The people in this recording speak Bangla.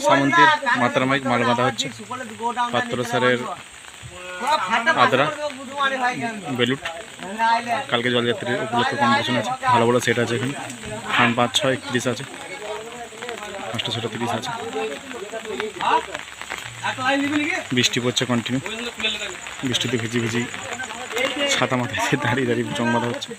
সামন্তীর মাত্রামাইক মাল বাঁধা হচ্ছে। পাত্র স্যারের আদ্রা বেলুট। কালকে জলযাত্রীর উপলক্ষে কম্পিটিশন আছে, ভালো ভালো সেট আছে এখানে। খান 5, 6, 31 আছে, 5টা 6টা 30 আছে। বৃষ্টি পড়ছে কন্টিনিউ, বৃষ্টিতে ভিজি ভিজি ছাতা মাথায় দাঁড়িয়ে দাঁড়িয়ে জং বাঁধা হচ্ছে।